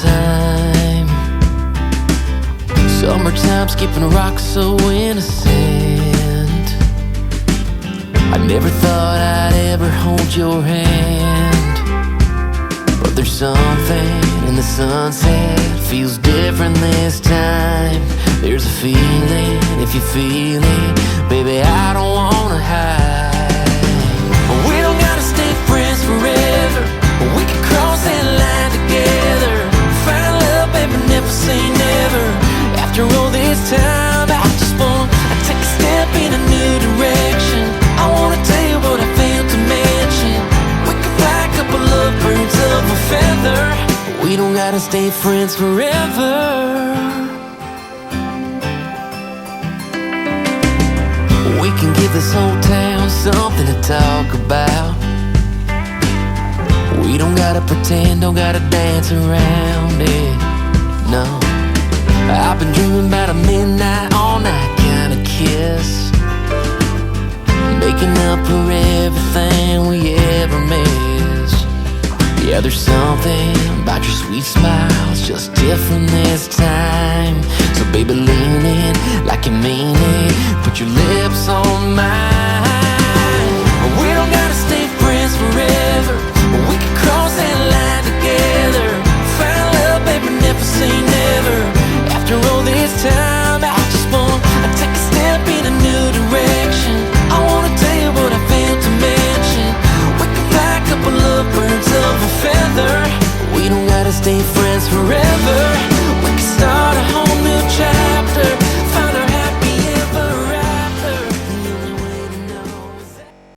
time. Summertime skipping rocks so innocent. I never thought I'd ever hold your hand, but there's something in the sunset, feels different this time. There's a feeling, if you feel it, baby, I don't wanna hide. We don't gotta stay friends forever, we can cross that line together. Find love, baby, never say never. After all this time, I just wanna take a step in a new direction. I wanna tell you what I failed to mention. We could fly a couple of birds of a feather. We don't gotta stay friends forever. We can give this whole town something to talk about. We don't gotta pretend, don't gotta dance around it, no. I've been dreaming about a midnight, all night kind of kiss, making up for everything we ever missed. Yeah, there's something about your sweet smile, it's just different this time. So baby, lean in like you mean it, put your lips on mine.